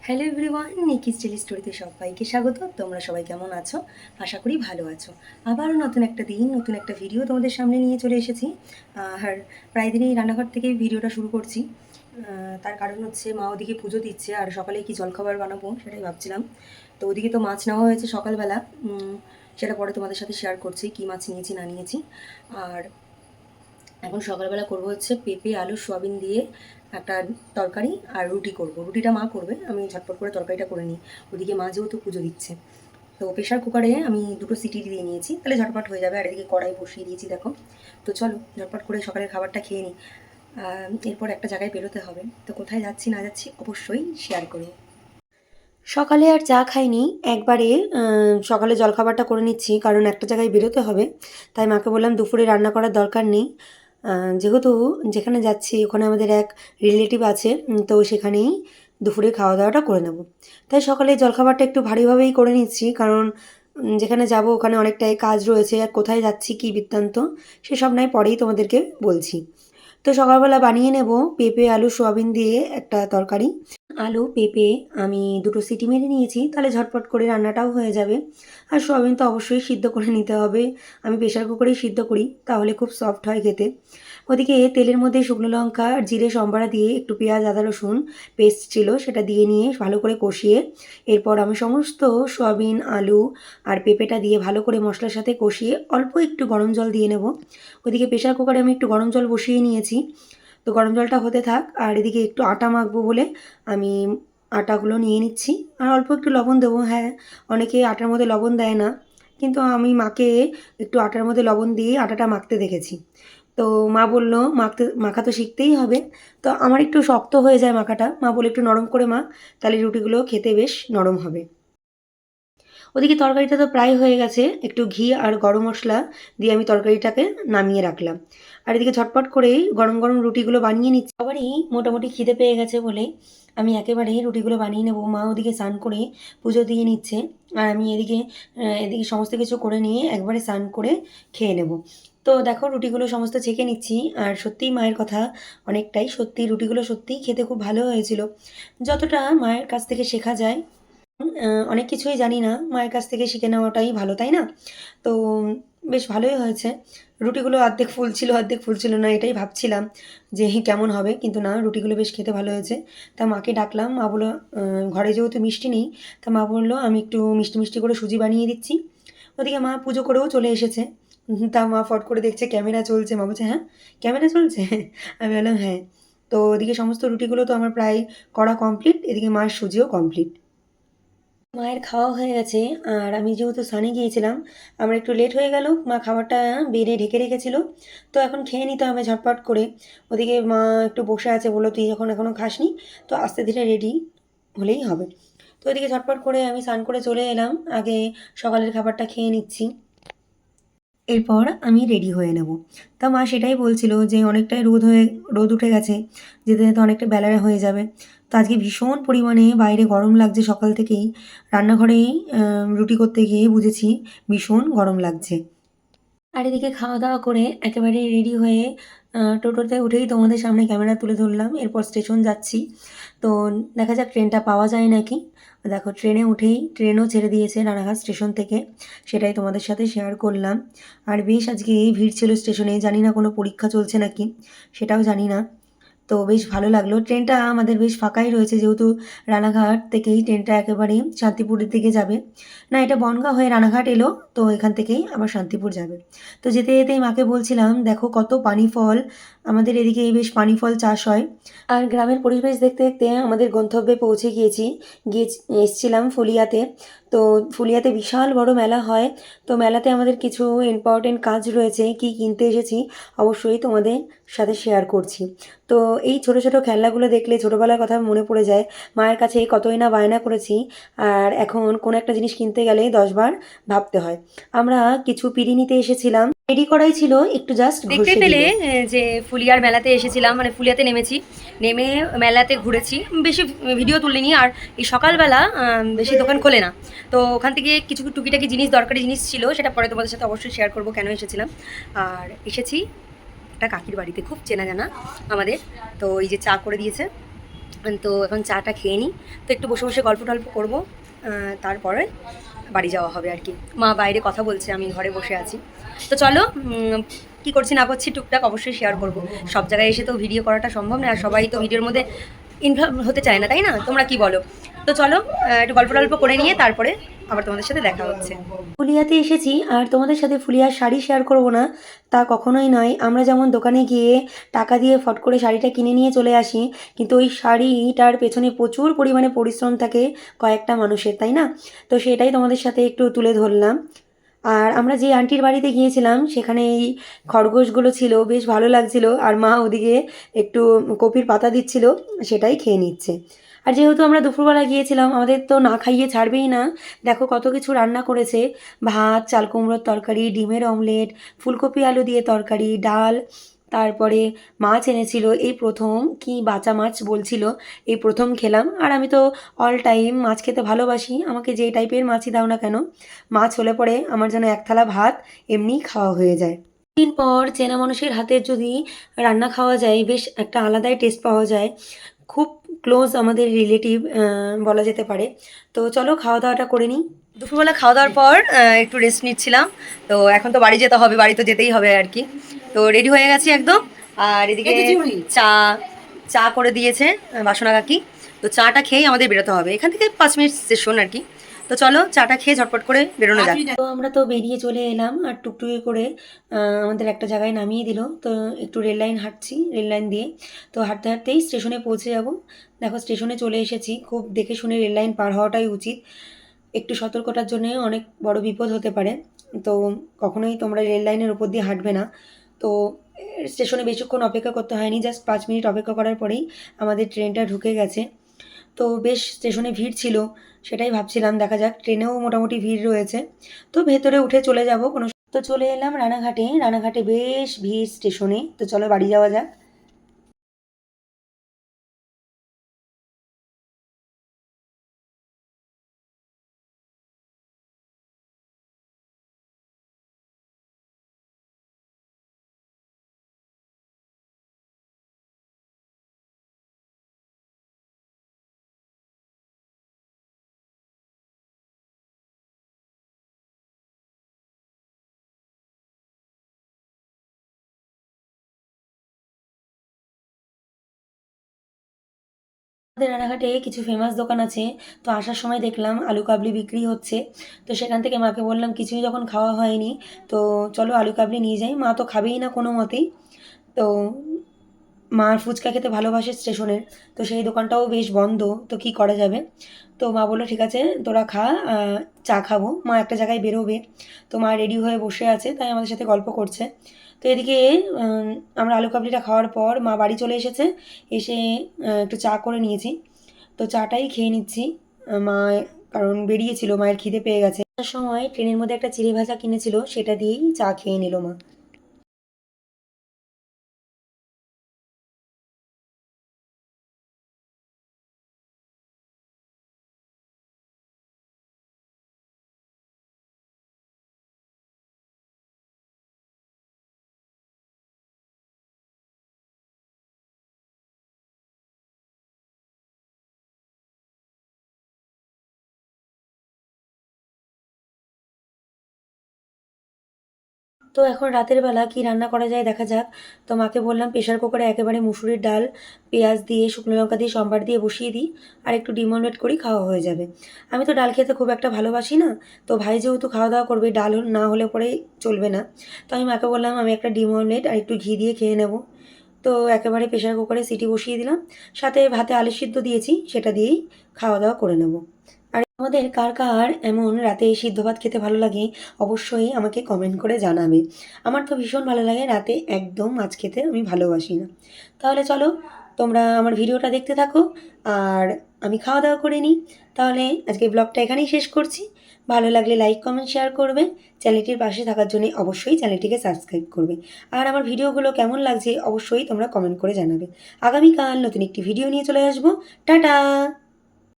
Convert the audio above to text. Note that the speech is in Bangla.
হ্যালো এভরিওয়ান, নিকি স্টাইল স্টোরিতে সবাইকে স্বাগত। তোমরা সবাই কেমন আছো? আশা করি ভালো আছো। আবারও নতুন একটা দিন, নতুন একটা ভিডিও তোমাদের সামনে নিয়ে চলে এসেছি। আর প্রায় দিনই রান্নাঘর থেকেই ভিডিওটা শুরু করছি। তার কারণ হচ্ছে মা ওদিকে পুজো দিচ্ছে আর সকালে কি জলখাবার বানাবো সেটাই ভাবছিলাম। তো ওদিকে তো মাছ নেওয়া হয়েছে সকালবেলা, সেটা পরে তোমাদের সাথে শেয়ার করছি কী মাছ নিয়েছি না নিয়েছি। আর এখন সকালবেলা করব হচ্ছে পেঁপে আলু সোয়াবিন দিয়ে একটা তরকারি আর রুটি করব। রুটিটা মা করবে, আমি ঝটপট করে তরকারিটা করে নিই। ওদিকে মা যেহেতু পুজো দিচ্ছে, তো প্রেশার কুকারে আমি 2টো সিটি দিয়ে নিয়েছি, তাহলে ঝটপট হয়ে যাবে। আর এদিকে কড়াই বসিয়ে দিয়েছি দেখো। তো চলো ঝটপট করে সকালের খাবারটা খেয়ে নিই। এরপর একটা জায়গায় বেরোতে হবে, তো কোথায় যাচ্ছি না যাচ্ছি অবশ্যই শেয়ার করব। সকালে আর চা খাইনি, একবারে সকালে জলখাবারটা করে নিচ্ছি, কারণ একটা জায়গায় বেরোতে হবে। তাই মাকে বললাম দুপুরে রান্না করার দরকার নেই, যেহেতু যেখানে যাচ্ছি ওখানে আমাদের এক রিলেটিভ আছে, তো সেখানেই দুপুরে খাওয়া দাওয়াটা করে নেব। তাই সকালে জলখাবারটা একটু ভারীভাবেই করে নিচ্ছি, কারণ যেখানে যাব ওখানে অনেকটাই কাজ রয়েছে, আর কোথায় যাচ্ছি কী বৃত্তান্ত সেসব নয় পরেই তোমাদেরকে বলছি। তো সকালবেলা বানিয়ে নেব পেঁপে আলু সোয়াবিন দিয়ে একটা তরকারি। আলু পেঁপে আমি 2টো সিটি মেরে নিয়েছি, তাহলে ঝটপট করে রান্নাটাও হয়ে যাবে। আর সোয়াবিন তো অবশ্যই সিদ্ধ করে নিতে হবে, আমি প্রেশার কুকারেই সিদ্ধ করি, তাহলে খুব সফট হয় খেতে। ওদিকে তেলের মধ্যে শুকনো লঙ্কা আর জিরে সম্বারা দিয়ে একটু পেঁয়াজ আদা রসুন পেস্ট ছিল সেটা দিয়ে নিয়ে ভালো করে কষিয়ে, এরপর আমি সমস্ত সোয়াবিন আলু আর পেঁপেটা দিয়ে ভালো করে মশলার সাথে কষিয়ে অল্প একটু গরম জল দিয়ে নেব। ওদিকে প্রেশার কুকারে আমি একটু গরম জল বসিয়ে নিয়েছি, তো গরম জলটা হতে থাক। আর এদিকে একটু আটা মাখবো বলে আমি আটাগুলো নিয়ে নিচ্ছি, আর অল্প একটু লবণ দেবো। হ্যাঁ, অনেকে আটার মধ্যে লবণ দেয় না, কিন্তু আমি মাকে একটু আটার মধ্যে লবণ দিয়ে আটাটা মাখতে দেখেছি। তো মা বলল মাখা তো শিখতেই হবে। তো আমার একটু শক্ত হয়ে যায় মাখাটা, মা বলে একটু নরম করে মাখ, তাহলে রুটিগুলো খেতে বেশ নরম হবে। ওদিকে তরকারিটা তো প্রায় হয়ে গেছে, একটু ঘি আর গরম মশলা দিয়ে আমি তরকারিটাকে নামিয়ে রাখলাম। আর এদিকে ঝটপট করেই গরম গরম রুটিগুলো বানিয়ে নিচ্ছি। আবারই মোটামুটি খিদে পেয়ে গেছে বলে আমি একেবারে রুটিগুলো বানিয়ে নেবো। মা ওদিকে স্নান করে পুজো দিয়ে নিচ্ছে, আর আমি এদিকে সমস্ত কিছু করে নিয়ে একবারে স্নান করে খেয়ে নেব। তো দেখো রুটিগুলো সমস্ত ছেঁকে নিচ্ছি, আর সত্যিই মায়ের কথা অনেকটাই সত্যি, রুটিগুলো সত্যিই খেতে খুব ভালো হয়েছিল। যতটা মায়ের কাছ থেকে শেখা যায়, অনেক কিছুই জানি না, মায়ের কাছ থেকে শিখে নেওয়াটাই ভালো, তাই না? তো বেশ ভালোই হয়েছে। রুটিগুলো অর্ধেক ফুলছিল না, এটাই ভাবছিলাম যে কেমন হবে, কিন্তু না, রুটিগুলো বেশ খেতে ভালো হয়েছে। তা মাকে ডাকলাম, মা বললো ঘরে যেহেতু মিষ্টি নেই, তা মা বললো আমি একটু মিষ্টি মিষ্টি করে সুজি বানিয়ে দিচ্ছি। ওদিকে মা পুজো করেও চলে এসেছে। তা মা ফট করে দেখছে ক্যামেরা চলছে, মা বলছে হ্যাঁ ক্যামেরা চলছে। আমি বললাম হ্যাঁ। তো ওদিকে সমস্ত রুটিগুলো তো আমার প্রায় করা কমপ্লিট, এদিকে মার সুজিও কমপ্লিট। মায়ের খাওয়া হয়ে গেছে, আর আমি যেহেতু স্নানে গিয়েছিলাম আমার একটু লেট হয়ে গেল, মা খাবারটা বেড়ে ঢেকে রেখেছিল, তো এখন খেয়ে নিতে হবে ঝটপট করে। ওদিকে মা একটু বসে আছে, বললো তুই যখন এখনও খাসনি তো আস্তে ধীরে রেডি হলেই হবে। তো ওদিকে ঝটপট করে আমি স্নান করে চলে এলাম, আগে সকালের খাবারটা খেয়ে নিচ্ছি, এরপর আমি রেডি হয়ে নেব। তা মা সেটাই বলছিল যে অনেকটাই রোদ উঠে গেছে, যেতে যেতে অনেকটা বেলা হয়ে যাবে। তো আজকে ভীষণ পরিমাণে বাইরে গরম লাগছে, সকাল থেকেই রান্নাঘরেই রুটি করতে গিয়ে বুঝেছি ভীষণ গরম লাগছে। আর এদিকে খাওয়া দাওয়া করে একেবারে রেডি হয়ে টোটোতে উঠেই তোমাদের সামনে ক্যামেরা তুলে ধরলাম, এরপর স্টেশন যাচ্ছি। তো দেখা যাক ট্রেনটা পাওয়া যায় নাকি। দেখো ট্রেনে উঠেই ট্রেনও ছেড়ে দিয়েছে রানাঘাট স্টেশন থেকে, সেটাই তোমাদের সাথে শেয়ার করলাম। আর বেশ আজকে ভিড় ছিল স্টেশনে, জানি না কোনো পরীক্ষা চলছে নাকি, সেটাও জানি না। তো বেশ ভালো লাগলো, ট্রেনটা আমাদের বেশ ফাঁকাই রয়েছে, যেহেতু রানাঘাট থেকেই ট্রেনটা একেবারেই শান্তিপুরের দিকে যাবে। না, এটা বনগাঁ হয়ে রানাঘাট এলো, তো এখান থেকেই আবার শান্তিপুর যাবে। তো যেতে যেতেই মাকে বলছিলাম দেখো কত পানি ফল, আমাদের এদিকে বেশ পানি ফল চাষ হয়। আর গ্রামের পরিবেশ দেখতে দেখতে আমাদের গন্তব্যে পৌঁছে গিয়ে এসছিলাম ফুলিয়াতে। তো ফুলিয়াতে বিশাল বড় মেলা হয়, তো মেলাতে আমাদের কিছু ইম্পর্টেন্ট কাজ রয়েছে, কি কিনতে এসেছি অবশ্যই তোমাদের সাথে শেয়ার করছি। তো এই ছোটো ছোটো খেলনাগুলো দেখলে ছোটোবেলার কথা মনে পড়ে যায়, মায়ের কাছে কতই না বায়না করেছি, আর এখন কোনো একটা জিনিস কিনতে গেলে 10বার ভাবতে হয়। আমরা কিছু পিড়ি নিতে এসেছিলাম, রেডি করাই ছিল, একটু জাস্ট দেখতে পেলে যে ফুলিয়ার মেলাতে এসেছিলাম, মানে ফুলিয়াতে নেমেছি, নেমে মেলাতে ঘুরেছি, বেশি ভিডিও তুলিনি। আর এই সকালবেলা বেশি দোকান খোলে না, তো ওখান থেকে কিছু টুকিটাকি জিনিস, দরকারি জিনিস ছিল, সেটা পরে তোমাদের সাথে অবশ্যই শেয়ার করবো কেন এসেছিলাম। আর এসেছি একটা কাকির বাড়িতে, খুব চেনা জানা আমাদের। তো এই যে চা করে দিয়েছে, তো এখন চাটা খেয়ে নিই, তো একটু বসে বসে গল্প টল্প করবো, তারপরে বাড়ি যাওয়া হবে আর কি। মা বাইরে কথা বলছে, আমি ঘরে বসে আছি। তো চলো, কি করছি না করছি টুকটাক অবশ্যই শেয়ার করবো। সব জায়গায় এসে তো ভিডিও করাটা সম্ভব না, আর সবাই তো ভিডিওর মধ্যে ইনভলভ হতে চায় না, তাই না? তোমরা কি বলো? তো চলো, একটু গল্প টল্প করে নিয়ে তারপরে আবার তোমাদের সাথে দেখা হচ্ছে। ফুলিয়াতে এসেছি, আর তোমাদের সাথে ফুলিয়ার শাড়ি শেয়ার করব না তা কখনোই নয়। আমরা যেমন দোকানে গিয়ে টাকা দিয়ে ফট করে শাড়িটা কিনে নিয়ে চলে আসি, কিন্তু ওই শাড়িটার পেছনে প্রচুর পরিমাণে পরিশ্রম থাকে কয়েকটা মানুষের, তাই না? তো সেটাই তোমাদের সাথে একটু তুলে ধরলাম। আর আমরা যে আন্টির বাড়িতে গিয়েছিলাম সেখানে এই খরগোশগুলো ছিল, বেশ ভালো লাগছিল, আর মা ওদিকে একটু কপির পাতা দিচ্ছিল, সেটাই খেয়ে নিচ্ছে। আর যেহেতু আমরা দুপুরবেলা গিয়েছিলাম, আমাদের তো না খাইয়ে ছাড়বেই না। দেখো কত কিছু রান্না করেছে, ভাত, চাল কুমড়োর তরকারি, ডিমের অমলেট, ফুলকপি আলু দিয়ে তরকারি, ডাল, তারপরে মাছ এনেছিল, এই প্রথম কি বাঁচা মাছ বলছিল, এই প্রথম খেলাম। আর আমি তো অল টাইম মাছ খেতে ভালোবাসি, আমাকে যে টাইপের মাছই দাও না কেন, মাছ হলে পরে আমার যেন এক থালা ভাত এমনিই খাওয়া হয়ে যায়। দিন পর চেনা মানুষের হাতের যদি রান্না খাওয়া যায়, বেশ একটা আলাদাই টেস্ট পাওয়া যায়। খুব ক্লোজ আমাদের রিলেটিভ বলা যেতে পারে। তো চলো খাওয়া দাওয়াটা করে নিই। দুপুরবেলা খাওয়া দাওয়ার পর একটু রেস্ট নিচ্ছিলাম। তো এখন তো বাড়ি যেতে হবে, বাড়ি তো যেতেই হবে আর কি। তো রেডি হয়ে গেছি একদম। আর এদিকে চা চা করে দিয়েছে বাসনা কাকি। তো চাটা খেয়েই আমাদের বেরোতে হবে, এখান থেকে 5 মিনিট সেশন আর কি। তো চলো চাটা খেয়ে ঝটপট করে বেরোনো যাক। তো আমরা তো বেরিয়ে চলে এলাম, আর টুকটুকি করে আমাদের একটা জায়গায় নামিয়ে দিল। তো একটু রেল লাইন হাঁটছি, রেল লাইন দিয়ে। তো হাঁটতে হাঁটতেই স্টেশনে পৌঁছে যাব। দেখো স্টেশনে চলে এসেছি, খুব দেখে শুনে রেল লাইন পার হওয়াটাই উচিত। একটু সতর্কতার জন্য অনেক বড় বিপদ হতে পারে। তো কখনোই তোমরা রেল লাইনের উপর দিয়ে হাঁটবে না। তো স্টেশনে বেশিক্ষণ অপেক্ষা করতে হয়নি, জাস্ট 5 মিনিট অপেক্ষা করার পরেই আমাদের ট্রেনটা ঢুকে গেছে। তো বেশ স্টেশনে ভিড় ছিল, সেটাই ভাবছিলাম, দেখা যাক। ট্রেনেও মোটামুটি ভিড় রয়েছে, তো ভেতরে উঠে চলে যাব কোনো। তো চলে এলাম রানাঘাটে, রানাঘাটে বেশ ভিড় স্টেশনে। তো চলো বাড়ি যাওয়া যাক। আমাদের রানাঘাটে কিছু ফেমাস দোকান আছে। তো আসার সময় দেখলাম আলু কাবলি বিক্রি হচ্ছে। তো সেখান থেকে মাকে বললাম, কিছুই যখন খাওয়া হয়নি, তো চলো আলু কাবলি নিয়ে যাই। মা তো খাবেই না কোনো মতেই। তো মা ফুচকা খেতে ভালোবাসে স্টেশনের, তো সেই দোকানটাও বেশ বন্ধ। তো কি করা যাবে? তো মা বললো ঠিক আছে তোরা খা, চা খাবো। মা একটা জায়গায় বেরোবে, তো মা রেডি হয়ে বসে আছে, তাই আমাদের সাথে গল্প করছে। তো এদিকে উম, আমরা আলু কাবলিটা খাওয়ার পর মা বাড়ি চলে এসেছে। এসে একটু চা করে নিয়েছি, তো চাটাই খেয়ে নিচ্ছি। মা কারণ বেরিয়েছিল, মায়ের খিদে পেয়ে গেছে। তার সময় ট্রেনের মধ্যে একটা চিড়ে ভাজা কিনেছিল, সেটা দিয়েই চা খেয়ে নিল মা। তো এখন রাতের বেলা কি রান্না করা যায় দেখা যাক। তো মাকে বললাম প্রেশার কুকারে একেবারে মুসুরির ডাল, পেঁয়াজ দিয়ে, শুকনো লঙ্কা দিয়ে, সম্বার দিয়ে বসিয়ে দিই, আর একটু ডিম অমলেট করি, খাওয়া হয়ে যাবে। আমি তো ডাল খেতে খুব একটা ভালোবাসি না। তো ভাই যেহেতু খাওয়া দাওয়া করবে, ডাল না হলে পরে চলবে না। তো আমি মাকে বললাম আমি একটা ডিম অমলেট আর একটু ঘি দিয়ে খেয়ে নেব। তো একেবারে প্রেশার কুকারে সিটি বসিয়ে দিলাম, সাথে ভাতে আলু সিদ্ধ দিয়েছি, সেটা দিয়েই খাওয়া দাওয়া করে নেব। আর আমাদের কার কার এমন রাতে সিদ্ধ ভাত খেতে ভালো লাগে, অবশ্যই আমাকে কমেন্ট করে জানাবে। আমার তো ভীষণ ভালো লাগে, রাতে একদম মাছ খেতে আমি ভালোবাসি না। তাহলে চলো তোমরা আমার ভিডিওটা দেখতে থাকো, আর আমি খাওয়া দাওয়া করে নিই। তাহলে আজকে ব্লগটা এখানেই শেষ করছি। ভালো লাগলে লাইক কমেন্ট শেয়ার করবে, চ্যানেলটির পাশে থাকার জন্য অবশ্যই চ্যানেলটিকে সাবস্ক্রাইব করবে। আর আমার ভিডিওগুলো কেমন লাগছে অবশ্যই তোমরা কমেন্ট করে জানাবে। আগামীকাল নতুন একটি ভিডিও নিয়ে চলে আসবো। টাটা।